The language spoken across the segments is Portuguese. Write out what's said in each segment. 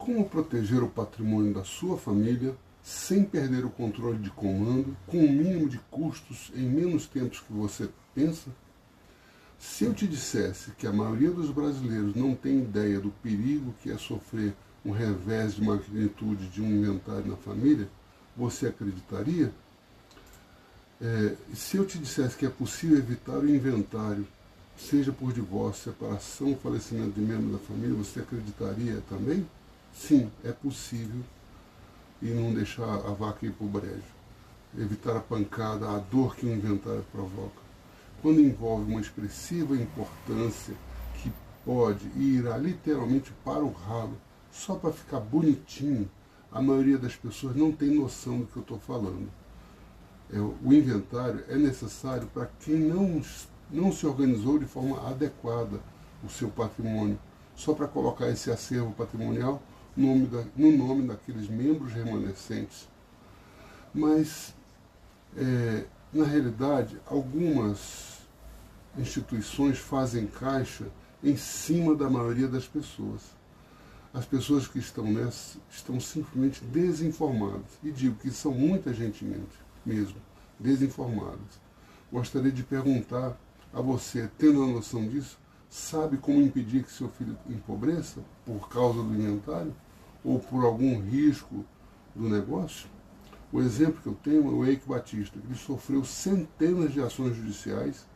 Como proteger o patrimônio da sua família sem perder o controle de comando, com o mínimo de custos em menos tempo que você pensa? Se eu te dissesse que a maioria dos brasileiros não tem ideia do perigo que é sofrer um revés de magnitude de um inventário na família, você acreditaria? Se eu te dissesse que é possível evitar o inventário, seja por divórcio, separação, falecimento de membro da família, você acreditaria também? Sim, é possível, e não deixar a vaca ir para o brejo. Evitar a pancada, a dor que o inventário provoca. Quando envolve uma expressiva importância que pode e irá literalmente para o ralo, só para ficar bonitinho, a maioria das pessoas não tem noção do que eu estou falando. O inventário é necessário para quem não se organizou de forma adequada o seu patrimônio, só para colocar esse acervo patrimonial no nome daqueles membros remanescentes. Mas, na realidade, algumas instituições fazem caixa em cima da maioria das pessoas. As pessoas que estão nessa estão simplesmente desinformadas. E digo que são muita gente mesmo, desinformadas. Gostaria de perguntar a você, tendo a noção disso, sabe como impedir que seu filho empobreça por causa do inventário? Ou por algum risco do negócio? O exemplo que eu tenho é o Eike Batista, que ele sofreu centenas de ações judiciais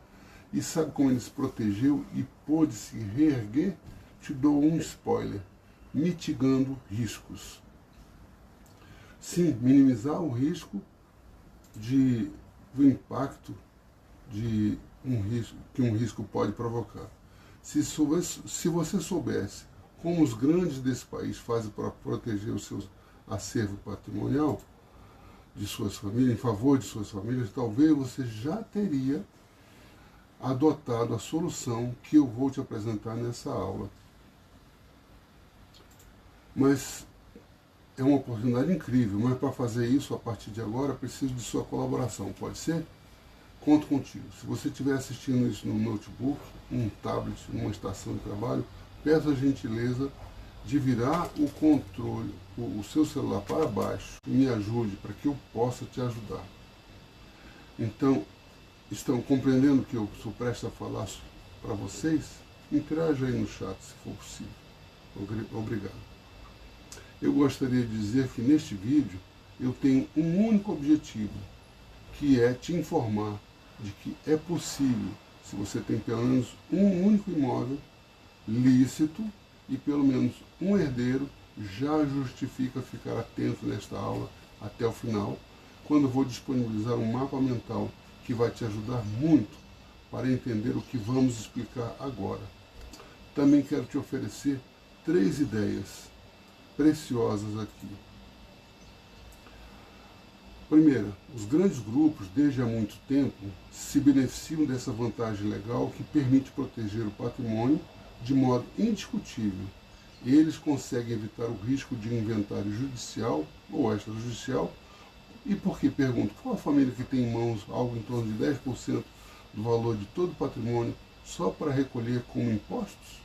e sabe como ele se protegeu e pôde se reerguer? Te dou um spoiler: mitigando riscos. Sim, minimizar o risco do impacto que um risco pode provocar. Se você soubesse como os grandes desse país fazem para proteger o seu acervo patrimonial de suas famílias, em favor de suas famílias, talvez você já teria adotado a solução que eu vou te apresentar nessa aula. Mas é uma oportunidade incrível, mas para fazer isso, a partir de agora, preciso de sua colaboração, pode ser? Conto contigo. Se você estiver assistindo isso no notebook, num tablet, numa estação de trabalho, peço a gentileza de virar o controle, o seu celular para baixo e me ajude para que eu possa te ajudar. Então, estão compreendendo que eu sou prestes a falar para vocês? Interaja aí no chat, se for possível. Obrigado. Eu gostaria de dizer que neste vídeo eu tenho um único objetivo, que é te informar de que é possível, se você tem pelo menos um único imóvel lícito e pelo menos um herdeiro, já justifica ficar atento nesta aula até o final, quando eu vou disponibilizar um mapa mental que vai te ajudar muito para entender o que vamos explicar agora. Também quero te oferecer 3 ideias preciosas aqui. Primeira, os grandes grupos, desde há muito tempo, se beneficiam dessa vantagem legal que permite proteger o patrimônio de modo indiscutível. Eles conseguem evitar o risco de um inventário judicial ou extrajudicial. E por que, pergunto, qual a família que tem em mãos algo em torno de 10% do valor de todo o patrimônio só para recolher como impostos?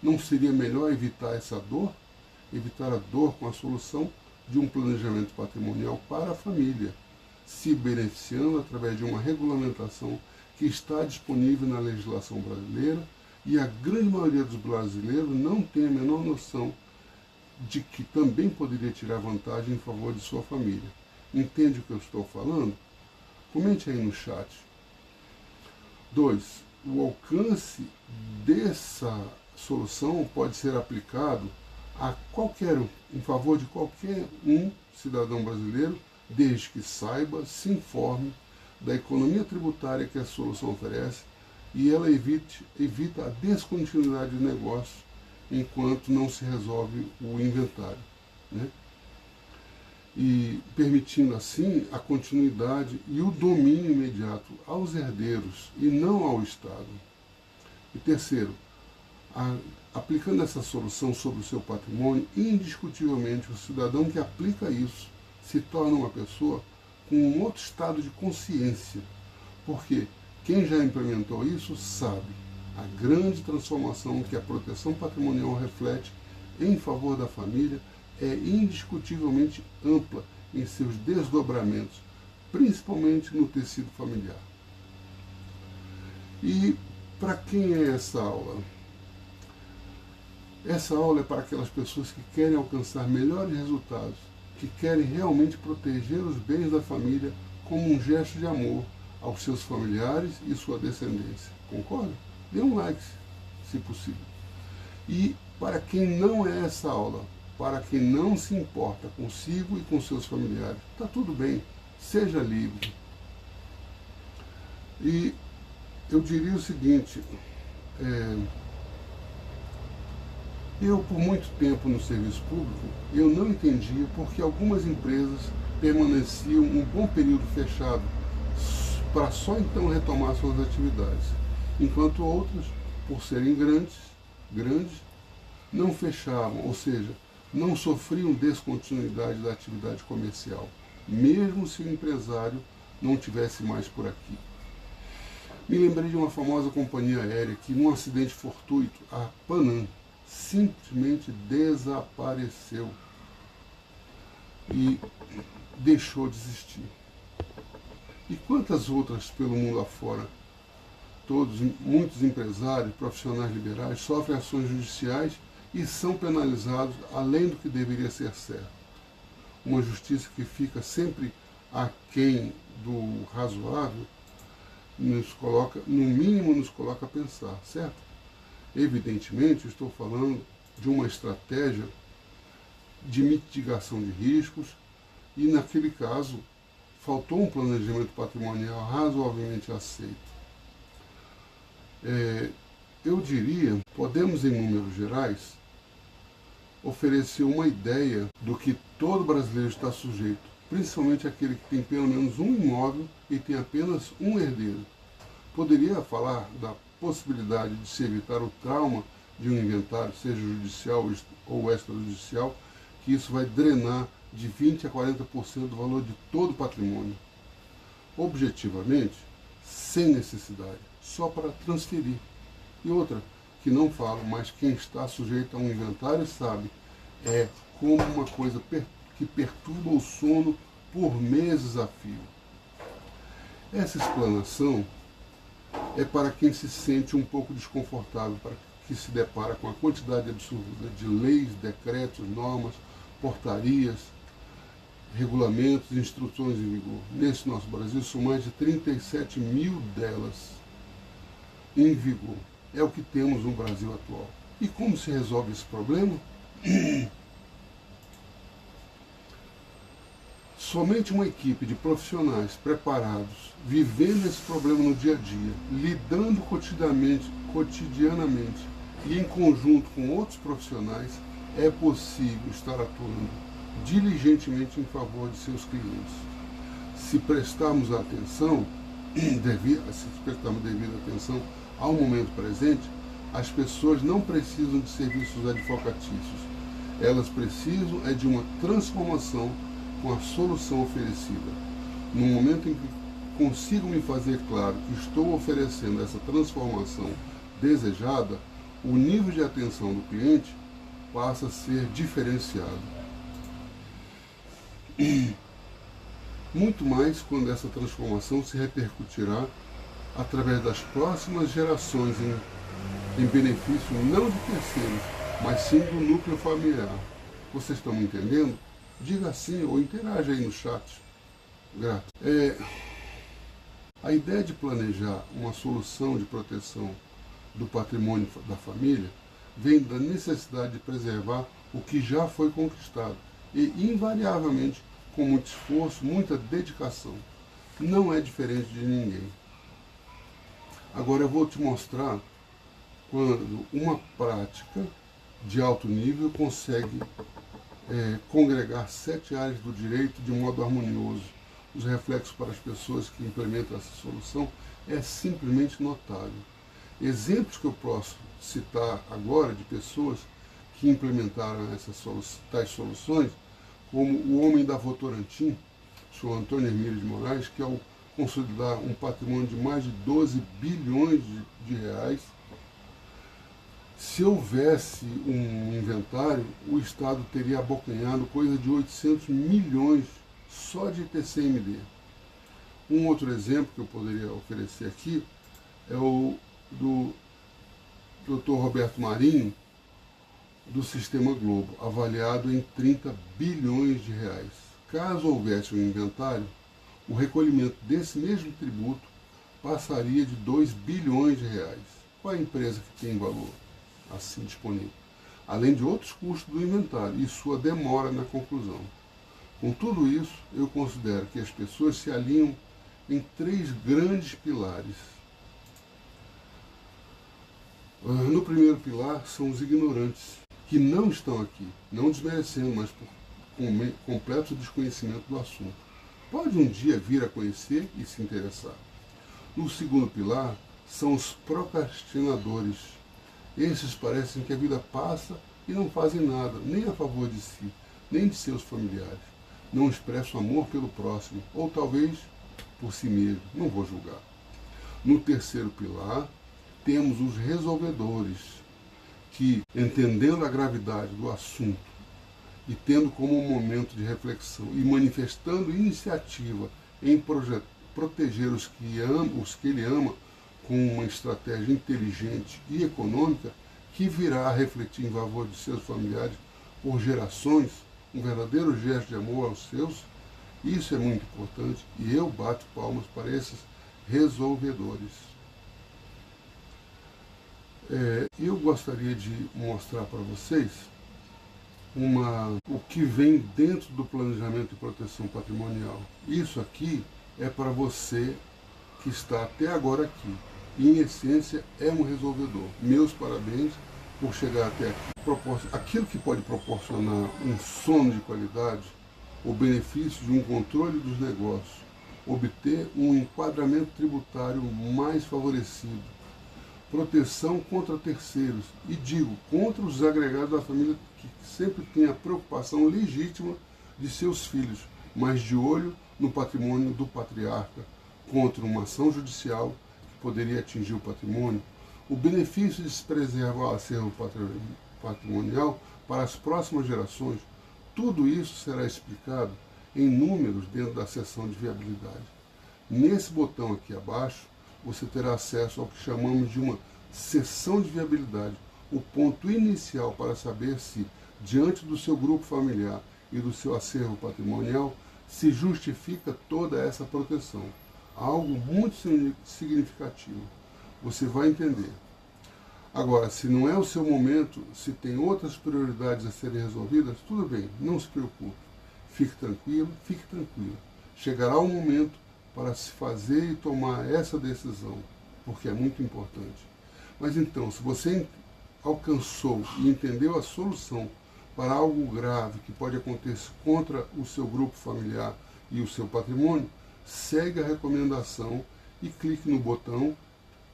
Não seria melhor evitar essa dor? Evitar a dor com a solução de um planejamento patrimonial para a família, se beneficiando através de uma regulamentação que está disponível na legislação brasileira, e a grande maioria dos brasileiros não tem a menor noção de que também poderia tirar vantagem em favor de sua família. Entende o que eu estou falando? Comente aí no chat. 2. O alcance dessa solução pode ser aplicado a qualquer um, em favor de qualquer cidadão brasileiro, desde que saiba, se informe da economia tributária que a solução oferece e ela evita a descontinuidade de negócio enquanto não se resolve o inventário, né? E permitindo assim a continuidade e o domínio imediato aos herdeiros e não ao Estado. E terceiro, aplicando essa solução sobre o seu patrimônio, indiscutivelmente o cidadão que aplica isso se torna uma pessoa com um outro estado de consciência, porque quem já implementou isso sabe a grande transformação que a proteção patrimonial reflete em favor da família é indiscutivelmente ampla em seus desdobramentos, principalmente no tecido familiar. E para quem é essa aula? Essa aula é para aquelas pessoas que querem alcançar melhores resultados, que querem realmente proteger os bens da família como um gesto de amor aos seus familiares e sua descendência. Concorda? Dê um like, se possível. E para quem não é essa aula, para quem não se importa consigo e com seus familiares, está tudo bem, seja livre. E eu diria o seguinte, eu por muito tempo no serviço público, eu não entendia porque algumas empresas permaneciam um bom período fechado para só então retomar suas atividades, enquanto outras, por serem grandes, não fechavam, ou seja, não sofriam descontinuidade da atividade comercial, mesmo se o empresário não tivesse mais por aqui. Me lembrei de uma famosa companhia aérea que, num acidente fortuito, a Panam, simplesmente desapareceu e deixou de existir. E quantas outras pelo mundo afora? Muitos empresários, profissionais liberais sofrem ações judiciais e são penalizados além do que deveria ser certo. Uma justiça que fica sempre aquém do razoável, no mínimo nos coloca a pensar, certo? Evidentemente, estou falando de uma estratégia de mitigação de riscos e, naquele caso, faltou um planejamento patrimonial razoavelmente aceito. Eu diria, podemos, em números gerais, oferecer uma ideia do que todo brasileiro está sujeito, principalmente aquele que tem pelo menos um imóvel e tem apenas um herdeiro. Poderia falar da possibilidade de se evitar o trauma de um inventário, seja judicial ou extrajudicial, que isso vai drenar de 20% a 40% do valor de todo o patrimônio. Objetivamente, sem necessidade, só para transferir. E outra, que não falo, mas quem está sujeito a um inventário sabe, é como uma coisa que perturba o sono por meses a fio. Essa explanação é para quem se sente um pouco desconfortável, para que se depara com a quantidade absurda de leis, decretos, normas, portarias, regulamentos e instruções em vigor. Nesse nosso Brasil, são mais de 37 mil delas em vigor. É o que temos no Brasil atual. E como se resolve esse problema? Somente uma equipe de profissionais preparados, vivendo esse problema no dia a dia, lidando cotidianamente e em conjunto com outros profissionais, é possível estar atuando diligentemente em favor de seus clientes. Se prestarmos devida atenção ao momento presente, as pessoas não precisam de serviços advocatícios. Elas precisam de uma transformação com a solução oferecida. No momento em que consigo me fazer claro que estou oferecendo essa transformação desejada, o nível de atenção do cliente passa a ser diferenciado. Muito mais quando essa transformação se repercutirá através das próximas gerações em benefício não de terceiros, mas sim do núcleo familiar. Vocês estão me entendendo? Diga sim ou interaja aí no chat. Grato. A ideia de planejar uma solução de proteção do patrimônio da família vem da necessidade de preservar o que já foi conquistado e, invariavelmente, com muito esforço, muita dedicação. Não é diferente de ninguém. Agora eu vou te mostrar quando uma prática de alto nível consegue congregar 7 áreas do direito de modo harmonioso. Os reflexos para as pessoas que implementam essa solução é simplesmente notável. Exemplos que eu posso citar agora de pessoas que implementaram tais soluções, como o homem da Votorantim, o senhor Antônio Hermílio de Moraes, que ao consolidar um patrimônio de mais de 12 bilhões de reais, Se houvesse um inventário, o Estado teria abocanhado coisa de 800 milhões só de IPCMD. Um outro exemplo que eu poderia oferecer aqui é o do Dr. Roberto Marinho, do Sistema Globo, avaliado em 30 bilhões de reais. Caso houvesse um inventário, o recolhimento desse mesmo tributo passaria de 2 bilhões de reais. Qual é a empresa que tem valor assim disponível? Além de outros custos do inventário e sua demora na conclusão. Com tudo isso, eu considero que as pessoas se alinham em 3 grandes pilares. No primeiro pilar são os ignorantes, que não estão aqui, não desmerecendo, mas por completo desconhecimento do assunto. Pode um dia vir a conhecer e se interessar. No segundo pilar são os procrastinadores. Esses parecem que a vida passa e não fazem nada, nem a favor de si, nem de seus familiares. Não expressam amor pelo próximo, ou talvez por si mesmo, não vou julgar. No terceiro pilar, temos os resolvedores, que, entendendo a gravidade do assunto e tendo como um momento de reflexão e manifestando iniciativa em proteger os que ele ama com uma estratégia inteligente e econômica, que virá a refletir em favor de seus familiares por gerações, um verdadeiro gesto de amor aos seus. Isso é muito importante e eu bato palmas para esses resolvedores. Eu gostaria de mostrar para vocês o que vem dentro do planejamento de proteção patrimonial. Isso aqui é para você que está até agora aqui. E, em essência, é um resolvedor. Meus parabéns por chegar até aqui. Aquilo que pode proporcionar um sono de qualidade, o benefício de um controle dos negócios, obter um enquadramento tributário mais favorecido, proteção contra terceiros, e digo, contra os agregados da família que sempre tem a preocupação legítima de seus filhos, mas de olho no patrimônio do patriarca, contra uma ação judicial que poderia atingir o patrimônio, o benefício de se preservar o acervo patrimonial para as próximas gerações. Tudo isso será explicado em números dentro da seção de viabilidade. Nesse botão aqui abaixo, você terá acesso ao que chamamos de uma seção de viabilidade, o ponto inicial para saber se, diante do seu grupo familiar e do seu acervo patrimonial, se justifica toda essa proteção. Algo muito significativo. Você vai entender. Agora, se não é o seu momento, se tem outras prioridades a serem resolvidas, tudo bem, não se preocupe. Fique tranquilo, fique tranquilo. Chegará o momento para se fazer e tomar essa decisão, porque é muito importante. Mas então, se você alcançou e entendeu a solução para algo grave que pode acontecer contra o seu grupo familiar e o seu patrimônio, segue a recomendação e clique no botão,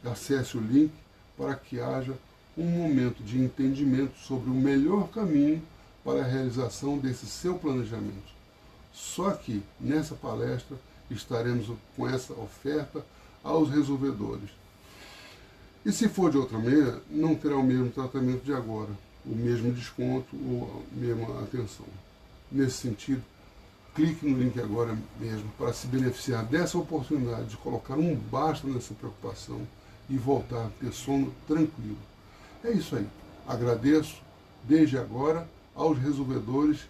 acesse o link para que haja um momento de entendimento sobre o melhor caminho para a realização desse seu planejamento. Só que, nessa palestra, estaremos com essa oferta aos resolvedores. E se for de outra maneira, não terá o mesmo tratamento de agora, o mesmo desconto ou a mesma atenção. Nesse sentido, clique no link agora mesmo para se beneficiar dessa oportunidade de colocar um basta nessa preocupação e voltar a ter sono tranquilo. É isso aí. Agradeço desde agora aos resolvedores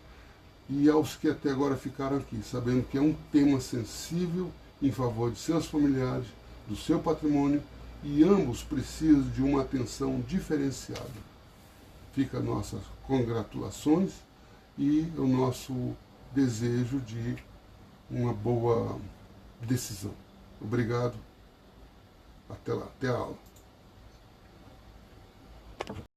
e aos que até agora ficaram aqui, sabendo que é um tema sensível em favor de seus familiares, do seu patrimônio, e ambos precisam de uma atenção diferenciada. Fica nossas congratulações e o nosso desejo de uma boa decisão. Obrigado. Até lá, até a aula.